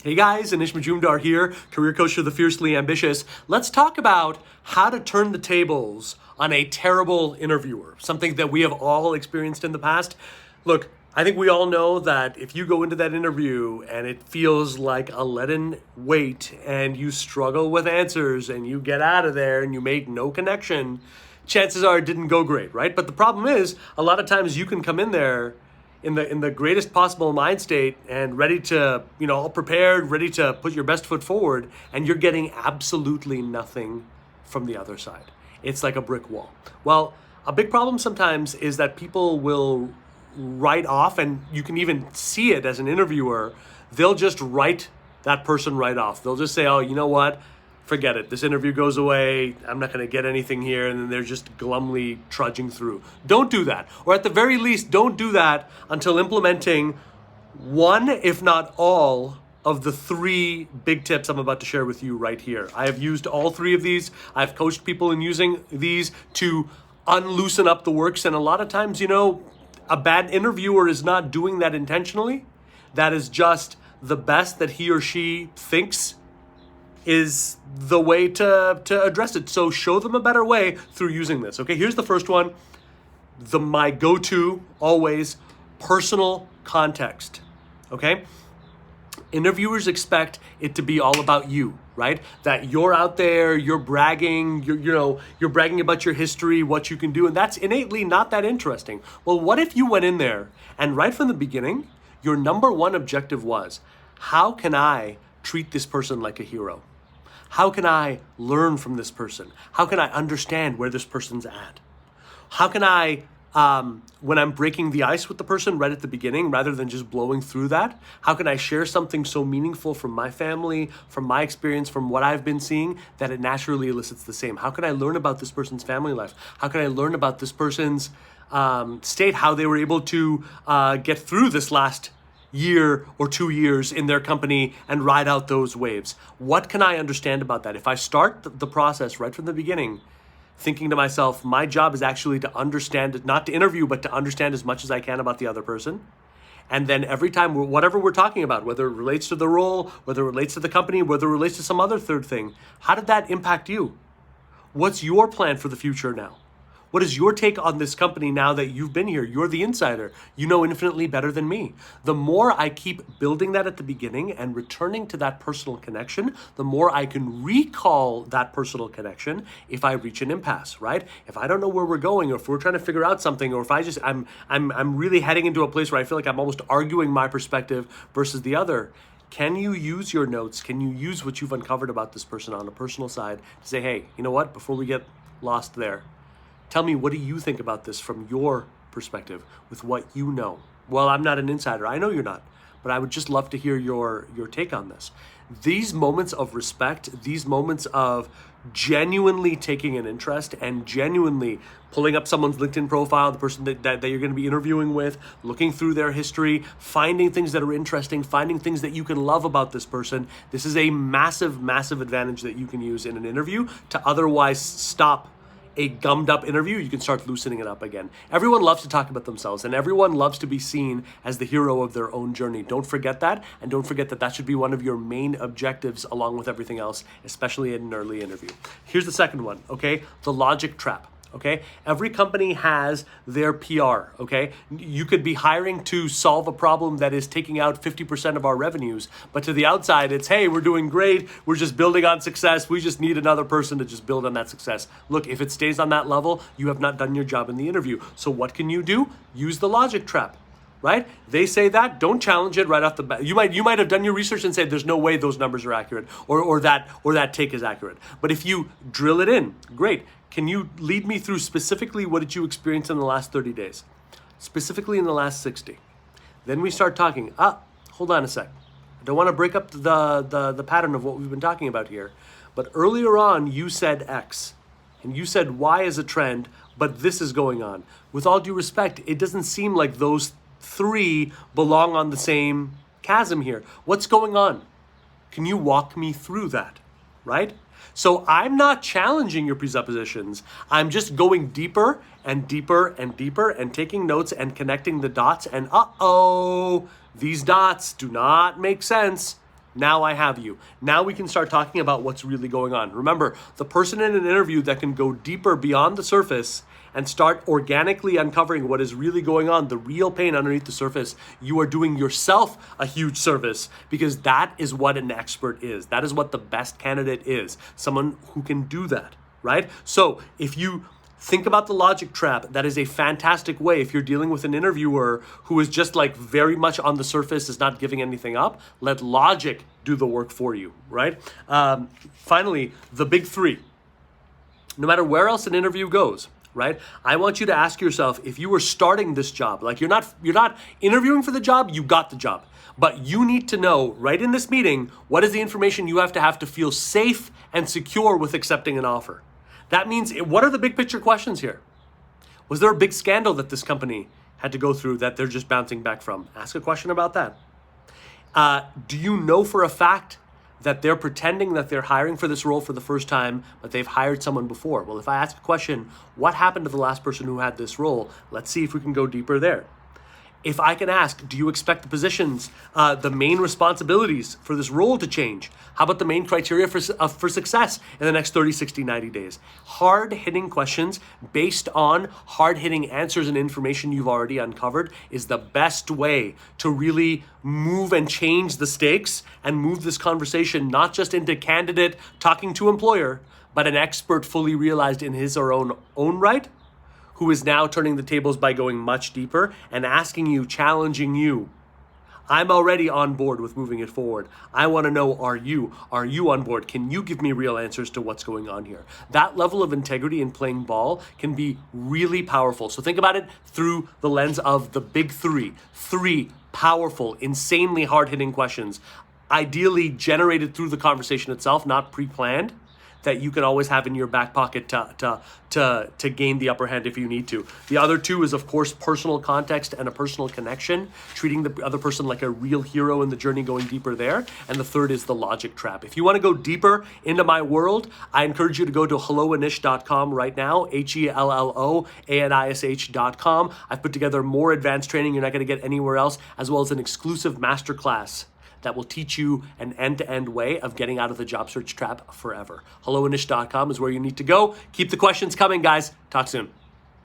Hey guys, Anish here, career coach for the fiercely ambitious. Let's talk about how to turn the tables on a terrible interviewer, something that we have all experienced in the past. Look, I think we all know that if you go into that interview and it feels like a leaden weight and you struggle with answers and you get out of there and you make no connection, chances are it didn't go great, right? But the problem is, a lot of times you can come in there in the greatest possible mind state and ready to, all prepared, ready to put your best foot forward, and you're getting absolutely nothing from the other side. It's like a brick wall. Well, a big problem sometimes is that people will write off, and you can even see it as an interviewer, they'll just write that person right off. They'll just say, oh, you know what? Forget it. This interview goes away. I'm not going to get anything here. And then they're just glumly trudging through. Don't do that. Or at the very least, don't do that until implementing one, if not all, of the 3 big tips I'm about to share with you right here. I have used all 3 of these. I've coached people in using these to unloosen up the works. And a lot of times, a bad interviewer is not doing that intentionally. That is just the best that he or she thinks is the way to address it. So show them a better way through using this. Okay, here's the first one. My go-to, always, personal context. Okay? Interviewers expect it to be all about you, right? That you're out there, you're bragging, you're bragging about your history, what you can do, and that's innately not that interesting. Well, what if you went in there and right from the beginning, your number one objective was, how can I treat this person like a hero? How can I learn from this person? How can I understand where this person's at? How can I, when I'm breaking the ice with the person right at the beginning, rather than just blowing through that, how can I share something so meaningful from my family, from my experience, from what I've been seeing, that it naturally elicits the same? How can I learn about this person's family life? How can I learn about this person's state, how they were able to get through this last year or 2 years in their company and ride out those waves? What can I understand about that? If I start the process right from the beginning, thinking to myself, my job is actually to understand, not to interview, but to understand as much as I can about the other person. And then every time, whatever we're talking about, whether it relates to the role, whether it relates to the company, whether it relates to some other third thing, how did that impact you? What's your plan for the future now? What is your take on this company now that you've been here? You're the insider. You know infinitely better than me. The more I keep building that at the beginning and returning to that personal connection, the more I can recall that personal connection if I reach an impasse, right? If I don't know where we're going, or if we're trying to figure out something, or if I'm really heading into a place where I feel like I'm almost arguing my perspective versus the other, can you use your notes? Can you use what you've uncovered about this person on a personal side to say, hey, you know what? Before we get lost there, tell me, what do you think about this from your perspective with what you know? Well, I'm not an insider. I know you're not, but I would just love to hear your take on this. These moments of respect, these moments of genuinely taking an interest and genuinely pulling up someone's LinkedIn profile, the person that you're going to be interviewing with, looking through their history, finding things that are interesting, finding things that you can love about this person. This is a massive, massive advantage that you can use in an interview to otherwise stop a gummed up interview. You can start loosening it up again. Everyone loves to talk about themselves, and everyone loves to be seen as the hero of their own journey. Don't forget that, and don't forget that that should be one of your main objectives along with everything else, especially in an early interview. Here's the second one, okay? The logic trap. Okay, every company has their PR, okay? You could be hiring to solve a problem that is taking out 50% of our revenues, but to the outside, it's, hey, we're doing great. We're just building on success. We just need another person to just build on that success. Look, if it stays on that level, you have not done your job in the interview. So what can you do? Use the logic trap. Right? They say that, don't challenge it right off the bat. You might have done your research and say there's no way those numbers are accurate or that take is accurate. But if you drill it in, great. Can you lead me through specifically what did you experience in the last 30 days? Specifically in the last 60. Then we start talking. Hold on a sec. I don't want to break up the pattern of what we've been talking about here. But earlier on, you said X. And you said Y is a trend, but this is going on. With all due respect, it doesn't seem like those 3 belong on the same chasm here. What's going on? Can you walk me through that, right? So I'm not challenging your presuppositions. I'm just going deeper and deeper and deeper and taking notes and connecting the dots. And these dots do not make sense. Now I have you. Now we can start talking about what's really going on. Remember, the person in an interview that can go deeper beyond the surface and start organically uncovering what is really going on, the real pain underneath the surface, you are doing yourself a huge service, because that is what an expert is. That is what the best candidate is. Someone who can do that, right? So if you think about the logic trap, that is a fantastic way if you're dealing with an interviewer who is just like very much on the surface, is not giving anything up. Let logic do the work for you, right? Finally, the big three. No matter where else an interview goes, right? I want you to ask yourself, if you were starting this job, like you're not interviewing for the job, you got the job. But you need to know right in this meeting, what is the information you have to feel safe and secure with accepting an offer. That means, what are the big picture questions here? Was there a big scandal that this company had to go through that they're just bouncing back from? Ask a question about that. Do you know for a fact that they're pretending that they're hiring for this role for the first time, but they've hired someone before? Well, if I ask a question, what happened to the last person who had this role? Let's see if we can go deeper there. If I can ask, do you expect the positions, the main responsibilities for this role to change? How about the main criteria for success in the next 30, 60, 90 days? Hard-hitting questions based on hard-hitting answers and information you've already uncovered is the best way to really move and change the stakes and move this conversation not just into candidate talking to employer, but an expert fully realized in his or own right, who is now turning the tables by going much deeper and asking you, challenging you. I'm already on board with moving it forward. I want to know, are you on board? Can you give me real answers to what's going on here? That level of integrity in playing ball can be really powerful. So think about it through the lens of the big three. Three powerful, insanely hard-hitting questions, ideally generated through the conversation itself, not pre-planned, that you can always have in your back pocket to gain the upper hand if you need to. The other two is, of course, personal context and a personal connection, treating the other person like a real hero in the journey, going deeper there. And the third is the logic trap. If you want to go deeper into my world, I encourage you to go to helloanish.com right now, HELLOANISH.com. I've put together more advanced training you're not going to get anywhere else, as well as an exclusive masterclass that will teach you an end-to-end way of getting out of the job search trap forever. HelloAnish.com is where you need to go. Keep the questions coming, guys. Talk soon.